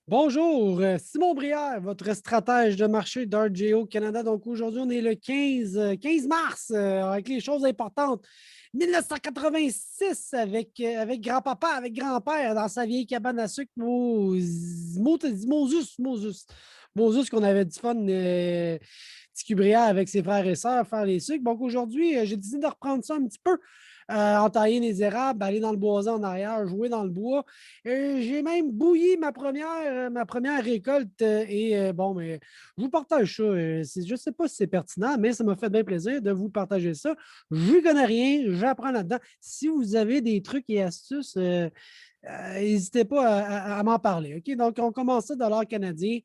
Bonjour, Simon Brière, votre stratège de marché d'RGO Canada. Donc aujourd'hui, on est le 15 mars avec les choses importantes. 1986 avec grand-papa, avec grand-père dans sa vieille cabane à sucre Moses qu'on avait du fun, petit Brière avec ses frères et sœurs faire les sucres. Donc aujourd'hui, j'ai décidé de reprendre ça un petit peu. Entailler les érables, aller dans le bois en arrière, jouer dans le bois. J'ai même bouilli ma première récolte bon, mais je vous partage ça. Je ne sais pas si c'est pertinent, mais ça m'a fait bien plaisir de vous partager ça. Je ne connais rien, j'apprends là-dedans. Si vous avez des trucs et astuces, n'hésitez pas à m'en parler. OK? Donc, on commence ça $ canadien.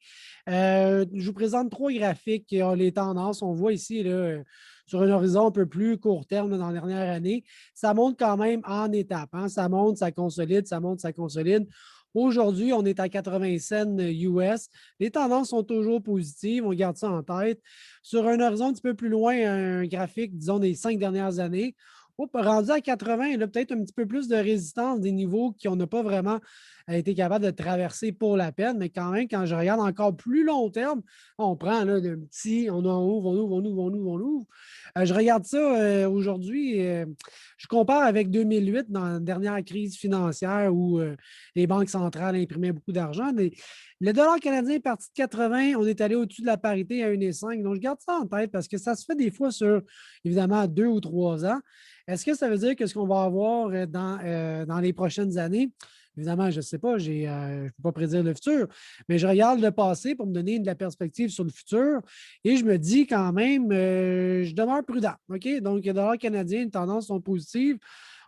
Je vous présente trois graphiques qui ont les tendances. On voit ici, là, sur un horizon un peu plus court terme dans la dernière année, ça monte quand même en étapes. Hein? Ça monte, ça consolide, ça monte, ça consolide. Aujourd'hui, on est à 80 cents US. Les tendances sont toujours positives. On garde ça en tête. Sur un horizon un petit peu plus loin, un graphique, disons, des 5 dernières années, rendu à 80, il a peut-être un petit peu plus de résistance des niveaux qu'on n'a pas vraiment été capable de traverser pour la peine. Mais quand même, quand je regarde encore plus long terme, on prend là, le petit, on ouvre, on ouvre, on ouvre, on ouvre, on ouvre. Je regarde ça aujourd'hui. Je compare avec 2008, dans la dernière crise financière où les banques centrales imprimaient beaucoup d'argent. Le dollar canadien est parti de 80, on est allé au-dessus de la parité à 1,5. Donc, je garde ça en tête parce que ça se fait des fois sur, évidemment, 2 ou 3 ans. Est-ce que ça veut dire que ce qu'on va avoir dans les prochaines années? Évidemment, je ne sais pas, je ne peux pas prédire le futur, mais je regarde le passé pour me donner de la perspective sur le futur et je me dis quand même, je demeure prudent. OK? Donc, le dollar canadien, les tendances sont positives.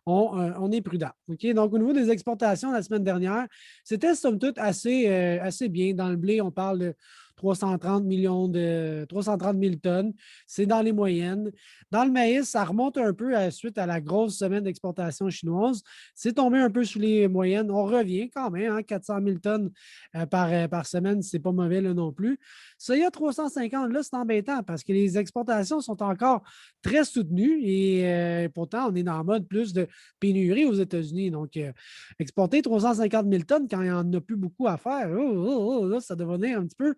On est prudent. OK? Donc, au niveau des exportations la semaine dernière, c'était somme toute assez bien. Dans le blé, on parle de 330 000 tonnes. C'est dans les moyennes. Dans le maïs, ça remonte un peu suite à la grosse semaine d'exportation chinoise. C'est tombé un peu sous les moyennes. On revient quand même, hein, 400 000 tonnes par semaine, c'est pas mauvais là, non plus. Ça, il y a 350, là, c'est embêtant parce que les exportations sont encore très soutenues et pourtant, on est dans le mode plus de pénurie aux États-Unis. Donc, exporter 350 000 tonnes quand il n'y en a plus beaucoup à faire, là, ça devenait un petit peu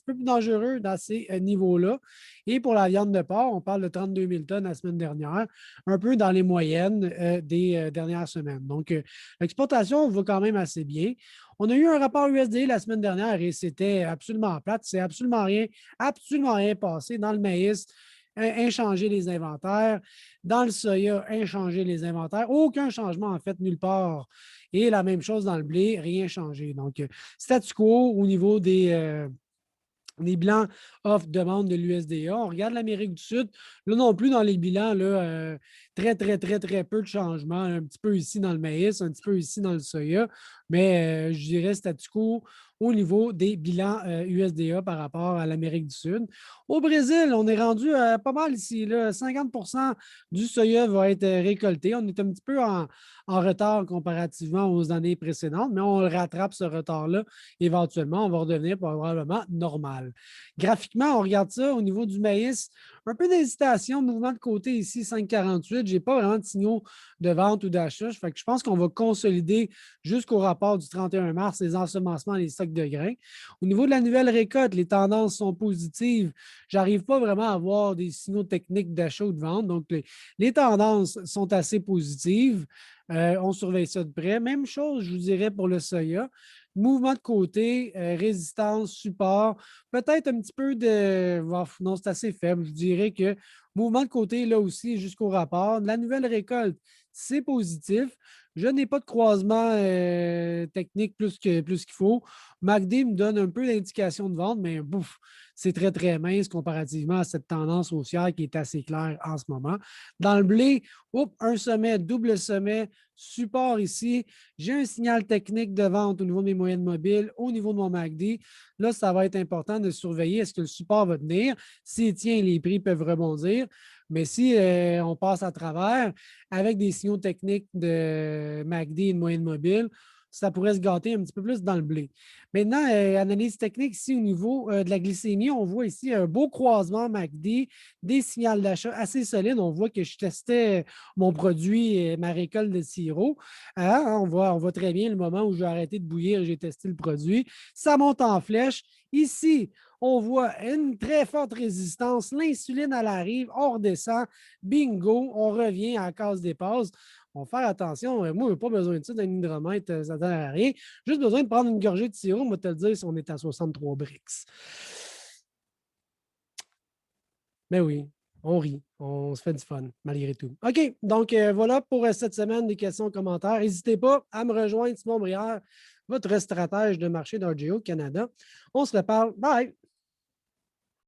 plus dangereux dans ces niveaux-là. Et pour la viande de porc, on parle de 32 000 tonnes la semaine dernière, un peu dans les moyennes des dernières semaines. Donc, l'exportation va quand même assez bien. On a eu un rapport USDA la semaine dernière et c'était absolument plate. C'est absolument rien passé dans le maïs. Inchanger les inventaires. Dans le soya, inchanger les inventaires. Aucun changement, en fait, nulle part. Et la même chose dans le blé, rien changé. Donc, statu quo au niveau des bilans offre-demande de l'USDA. On regarde l'Amérique du Sud. Là non plus, dans les bilans, là, très, très, très, très peu de changements. Un petit peu ici dans le maïs, un petit peu ici dans le soya. Mais je dirais statu quo au niveau des bilans USDA par rapport à l'Amérique du Sud. Au Brésil, on est rendu pas mal ici. Là, 50 du soya va être récolté. On est un petit peu en retard comparativement aux années précédentes, mais on rattrape ce retard-là éventuellement. On va redevenir probablement normal. Graphiquement, on regarde ça au niveau du maïs, un peu d'hésitation, mouvement de côté ici, 5,48. Je n'ai pas vraiment de signaux de vente ou d'achat. Fait que je pense qu'on va consolider jusqu'au rapport du 31 mars les ensemencements et les stocks de grains. Au niveau de la nouvelle récolte, les tendances sont positives. Je n'arrive pas vraiment à avoir des signaux techniques d'achat ou de vente. Donc, les tendances sont assez positives. On surveille ça de près. Même chose, je vous dirais, pour le soya. Mouvement de côté, résistance, support, peut-être un petit peu de. Non, c'est assez faible. Je dirais que mouvement de côté, là aussi, jusqu'au rapport. La nouvelle récolte, c'est positif. Je n'ai pas de croisement technique plus qu'il faut. MACD me donne un peu d'indication de vente, mais bouf, c'est très, très mince comparativement à cette tendance haussière qui est assez claire en ce moment. Dans le blé, un sommet, double sommet, support ici. J'ai un signal technique de vente au niveau de mes moyennes mobiles, au niveau de mon MACD. Là, ça va être important de surveiller est-ce que le support va tenir. S'il tient, les prix peuvent rebondir. Mais si on passe à travers avec des signaux techniques de MACD et de moyenne mobile, ça pourrait se gâter un petit peu plus dans le blé. Maintenant, analyse technique ici au niveau de la glycémie, on voit ici un beau croisement MACD, des signaux d'achat assez solides. On voit que je testais mon produit, ma récolte de sirop. On voit très bien le moment où j'ai arrêté de bouillir et j'ai testé le produit. Ça monte en flèche. Ici, on voit une très forte résistance. L'insuline, elle arrive, on redescend. Bingo, on revient à la case des passes. On va faire attention. Moi, je n'ai pas besoin de ça d'un hydromètre, ça ne sert à rien. Juste besoin de prendre une gorgée de sirop, on va te le dire si on est à 63 brix. Mais oui, on rit, on se fait du fun, malgré tout. OK, donc voilà pour cette semaine des questions commentaires. N'hésitez pas à me rejoindre, Simon Brière, votre stratège de marché d'RGO Canada. On se reparle. Bye!